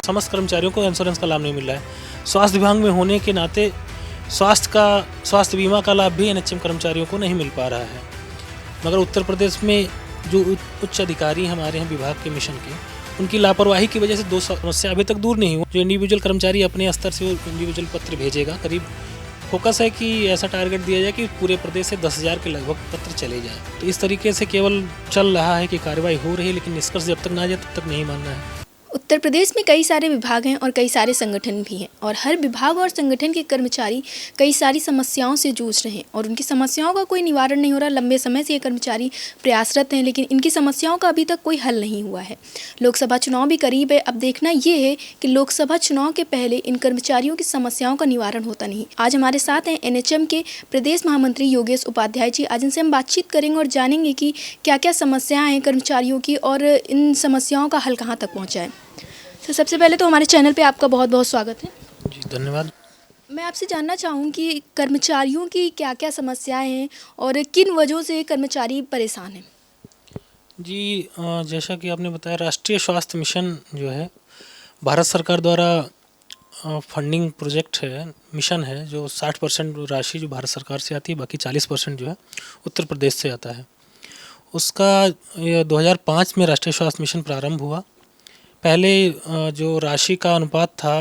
समस्त कर्मचारियों को इंश्योरेंस का लाभ नहीं मिल रहा है। स्वास्थ्य विभाग में होने के नाते स्वास्थ्य बीमा का लाभ भी एनएचएम कर्मचारियों को नहीं मिल पा रहा है। मगर उत्तर प्रदेश में जो उच्च अधिकारी हमारे हैं विभाग के मिशन के, उनकी लापरवाही की वजह से दो समस्या अभी तक दूर नहीं हुई। जो इंडिविजुअल कर्मचारी अपने स्तर से वो इंडिविजुअल पत्र भेजेगा, करीब फोकस है कि ऐसा टारगेट दिया जाए कि पूरे प्रदेश से 10,000 के लगभग पत्र चले जाएं। तो इस तरीके से केवल चल रहा है कि कार्रवाई हो रही है, लेकिन निष्कर्ष जब तक ना आ जाए तब तक नहीं मानना है। उत्तर प्रदेश में कई सारे विभाग हैं और कई सारे संगठन भी हैं और हर विभाग और संगठन के कर्मचारी कई सारी समस्याओं से जूझ रहे हैं और उनकी समस्याओं का कोई निवारण नहीं हो रहा। लंबे समय से ये कर्मचारी प्रयासरत हैं, लेकिन इनकी समस्याओं का अभी तक कोई हल नहीं हुआ है। लोकसभा चुनाव भी करीब है। अब देखना ये है कि लोकसभा चुनाव के पहले इन कर्मचारियों की समस्याओं का निवारण होता नहीं। आज हमारे साथ हैं एनएचएम के प्रदेश महामंत्री योगेश उपाध्याय जी। आज इनसे हम बातचीत करेंगे और जानेंगे कि क्या क्या समस्याएं हैं कर्मचारियों की और इन समस्याओं का हल कहाँ तक पहुँचा है। तो सबसे पहले तो हमारे चैनल पे आपका बहुत बहुत स्वागत है। जी धन्यवाद। मैं आपसे जानना चाहूँ कि कर्मचारियों की क्या क्या समस्याएं हैं और किन वजहों से कर्मचारी परेशान हैं। जी जैसा कि आपने बताया, राष्ट्रीय स्वास्थ्य मिशन जो है भारत सरकार द्वारा फंडिंग प्रोजेक्ट है, मिशन है, जो 60% राशि जो भारत सरकार से आती है, बाकी 40% जो है उत्तर प्रदेश से आता है। उसका 2005 में राष्ट्रीय स्वास्थ्य मिशन प्रारंभ हुआ। पहले जो राशि का अनुपात था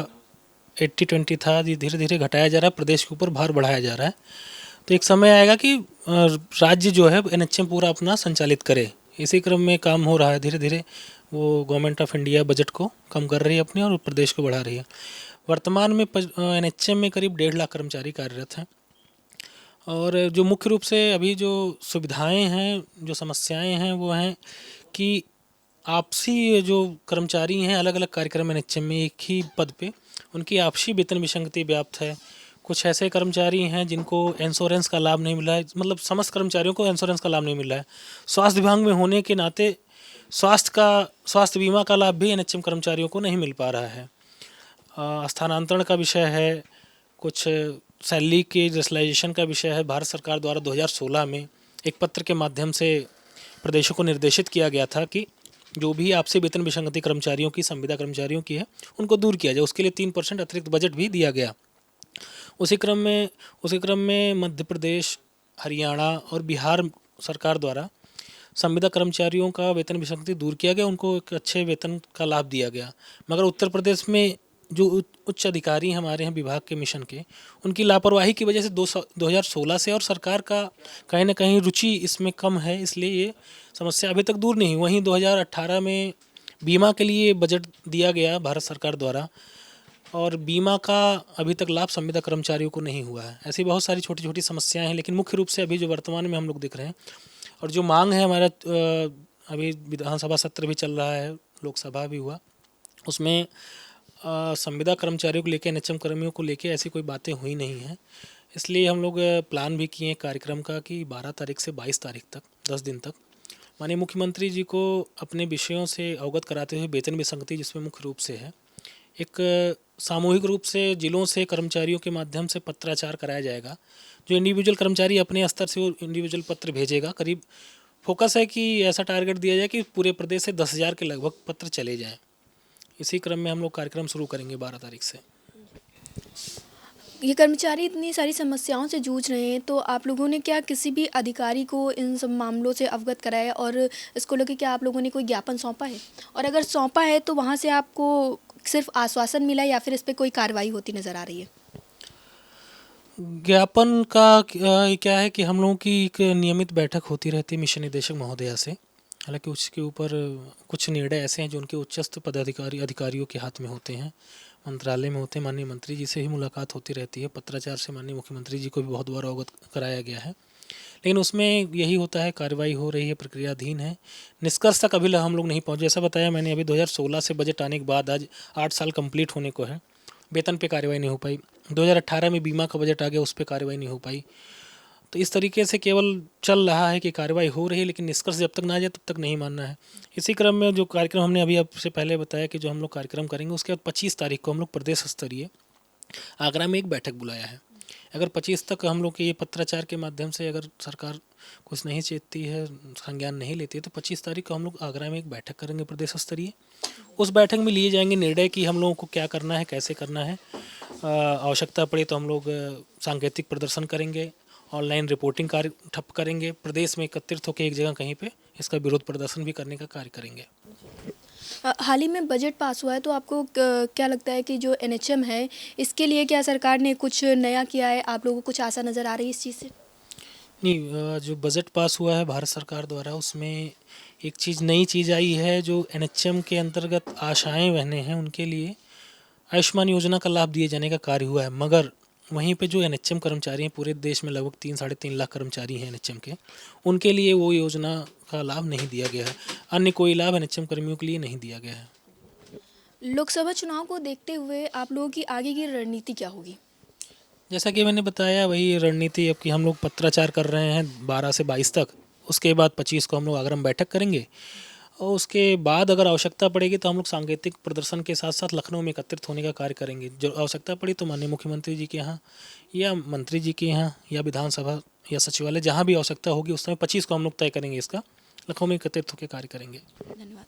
80-20 था, ये धीरे धीरे घटाया जा रहा है, प्रदेश के ऊपर भार बढ़ाया जा रहा है। तो एक समय आएगा कि राज्य जो है एनएचएम पूरा अपना संचालित करे। इसी क्रम में काम हो रहा है। धीरे धीरे वो गवर्नमेंट ऑफ इंडिया बजट को कम कर रही है अपने और प्रदेश को बढ़ा रही है। वर्तमान में एनएचएम में करीब 1.5 लाख कर्मचारी कार्यरत हैं और जो मुख्य रूप से अभी जो सुविधाएं हैं, जो समस्याएं हैं, वो हैं कि आपसी जो कर्मचारी हैं अलग अलग कार्यक्रम एनएचएम में एक ही पद पे, उनकी आपसी वेतन विसंगति व्याप्त है। कुछ ऐसे कर्मचारी हैं जिनको इंश्योरेंस का लाभ नहीं मिला है, मतलब समस्त कर्मचारियों को इंश्योरेंस का लाभ नहीं मिल रहा है। स्वास्थ्य विभाग में होने के नाते स्वास्थ्य बीमा का लाभ भी एनएचएम कर्मचारियों को नहीं मिल पा रहा है। स्थानांतरण का विषय है, कुछ सैलरी के रेशनलाइजेशन का विषय है। भारत सरकार द्वारा 2016 में एक पत्र के माध्यम से प्रदेशों को निर्देशित किया गया था कि जो भी आपसे वेतन विसंगति कर्मचारियों की, संविदा कर्मचारियों की है, उनको दूर किया जाए। उसके लिए 3% अतिरिक्त बजट भी दिया गया। उसी क्रम में मध्य प्रदेश, हरियाणा और बिहार सरकार द्वारा संविदा कर्मचारियों का वेतन विसंगति दूर किया गया, उनको एक अच्छे वेतन का लाभ दिया गया। मगर उत्तर प्रदेश में जो उच्च अधिकारी हमारे हैं विभाग के मिशन के, उनकी लापरवाही की वजह से 2016 से और सरकार का कहीं ना कहीं रुचि इसमें कम है, इसलिए ये समस्या अभी तक दूर नहीं हुई। वहीं 2018 में बीमा के लिए बजट दिया गया भारत सरकार द्वारा और बीमा का अभी तक लाभ संविदा कर्मचारियों को नहीं हुआ है। ऐसी बहुत सारी छोटी छोटी समस्याएं हैं, लेकिन मुख्य रूप से अभी जो वर्तमान में हम लोग देख रहे हैं और जो मांग है हमारा, अभी विधानसभा सत्र भी चल रहा है, लोकसभा भी हुआ, उसमें संविदा कर्मचारियों को लेकर, एनएचएम कर्मियों को लेकर ऐसी कोई बातें हुई नहीं हैं। इसलिए हम लोग प्लान भी किए कार्यक्रम का कि 12 तारीख से 22 तारीख तक 10 दिन तक माननीय मुख्यमंत्री जी को अपने विषयों से अवगत कराते हुए वेतन विसंगति जिसमें मुख्य रूप से है, एक सामूहिक रूप से जिलों से कर्मचारियों के माध्यम से पत्राचार कराया जाएगा। जो इंडिविजुअल कर्मचारी अपने स्तर से वो इंडिविजुअल पत्र भेजेगा, करीब फोकस है कि ऐसा टारगेट दिया जाए कि पूरे प्रदेश से 10,000 के लगभग पत्र चले जाएं। इसी क्रम में हम लोग कार्यक्रम शुरू करेंगे 12 तारीख से। ये कर्मचारी इतनी सारी समस्याओं से जूझ रहे हैं, तो आप लोगों ने क्या किसी भी अधिकारी को इन सब मामलों से अवगत कराया और इसको लेकर क्या आप लोगों ने कोई ज्ञापन सौंपा है? और अगर सौंपा है तो वहाँ से आपको सिर्फ आश्वासन मिला या फिर इस पर कोई कार्रवाई होती नज़र आ रही है? ज्ञापन का क्या है कि हम लोगों की एक नियमित बैठक होती रहती है मिशन निदेशक महोदया से। हालांकि उसके ऊपर कुछ निर्णय ऐसे हैं जो उनके उच्चस्थ अधिकारियों के हाथ में होते हैं, मंत्रालय में होते हैं। माननीय मंत्री जी से ही मुलाकात होती रहती है। पत्राचार से माननीय मुख्यमंत्री जी को भी बहुत बार अवगत कराया गया है, लेकिन उसमें यही होता है, कार्रवाई हो रही है, प्रक्रियाधीन है। निष्कर्ष तक अभी हम लोग नहीं पहुँचे। जैसा बताया मैंने, अभी 2016 से बजट आने के बाद आज 8 साल कंप्लीट होने को है, वेतन पे कार्रवाई नहीं हो पाई। 2018 में बीमा का बजट आ गया, उस पर कार्रवाई नहीं हो पाई। तो इस तरीके से केवल चल रहा है कि कार्रवाई हो रही है, लेकिन निष्कर्ष जब तक ना आ जाए तब तक नहीं मानना है। इसी क्रम में जो कार्यक्रम हमने अभी आपसे पहले बताया कि जो हम लोग कार्यक्रम करेंगे, उसके बाद 25 तारीख को हम लोग प्रदेश स्तरीय आगरा में एक बैठक बुलाया है। अगर 25 तक हम लोग के ये पत्राचार के माध्यम से अगर सरकार कुछ नहीं चेतती है, संज्ञान नहीं लेती है, तो 25 तारीख को हम लोग आगरा में एक बैठक करेंगे प्रदेश स्तरीय। उस बैठक में लिए जाएंगे निर्णय कि हम लोगों को क्या करना है, कैसे करना है। आवश्यकता पड़े तो हम लोग सांकेतिक प्रदर्शन करेंगे, ऑनलाइन रिपोर्टिंग कार्य ठप करेंगे, प्रदेश में एकत्रित होकर एक जगह कहीं पे इसका विरोध प्रदर्शन भी करने का कार्य करेंगे। हाल ही में बजट पास हुआ है, तो आपको क्या लगता है कि जो एनएचएम है, इसके लिए क्या सरकार ने कुछ नया किया है? आप लोगों को कुछ आशा नज़र आ रही है इस चीज़ से? नहीं, जो बजट पास हुआ है भारत सरकार द्वारा, उसमें एक चीज़ नई चीज़ आई है। जो एनएचएम के अंतर्गत आशाएं बहनें हैं उनके लिए आयुष्मान योजना का लाभ दिए जाने का कार्य हुआ है। मगर वहीं पे जो एनएचएम कर्मचारी हैं, पूरे देश में लगभग 3-3.5 लाख कर्मचारी हैं एनएचएम के, उनके लिए वो योजना का लाभ नहीं दिया गया है। अन्य कोई लाभ एनएचएम कर्मियों के लिए नहीं दिया गया है। लोकसभा चुनाव को देखते हुए आप लोगों की आगे की रणनीति क्या होगी? जैसा कि मैंने बताया, वही रणनीति अब कि हम लोग पत्राचार कर रहे हैं 12 से 22 तक। उसके बाद 25 को हम लोग आगरा में बैठक करेंगे, और उसके बाद अगर आवश्यकता पड़ेगी तो हम लोग सांकेतिक प्रदर्शन के साथ साथ लखनऊ में एकत्रित होने का कार्य करेंगे। जो आवश्यकता पड़ी तो माननीय मुख्यमंत्री जी के यहाँ या मंत्री जी के यहाँ या विधानसभा या सचिवालय, जहाँ भी आवश्यकता होगी उस समय 25 को हम लोग तय करेंगे, इसका लखनऊ में एकत्रित होकर कार्य करेंगे। धन्यवाद।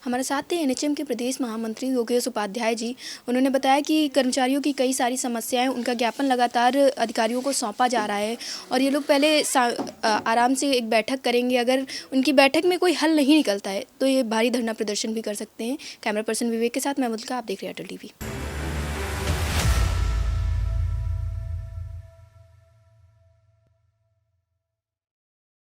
हमारे साथ थे एनएचएम के प्रदेश महामंत्री योगेश उपाध्याय जी। उन्होंने बताया कि कर्मचारियों की कई सारी समस्याएं, उनका ज्ञापन लगातार अधिकारियों को सौंपा जा रहा है और ये लोग पहले आराम से एक बैठक करेंगे। अगर उनकी बैठक में कोई हल नहीं निकलता है तो ये भारी धरना प्रदर्शन भी कर सकते हैं। कैमरा पर्सन विवेक के साथ मैं मुल्का, आप देख रहे हैं अटल टीवी।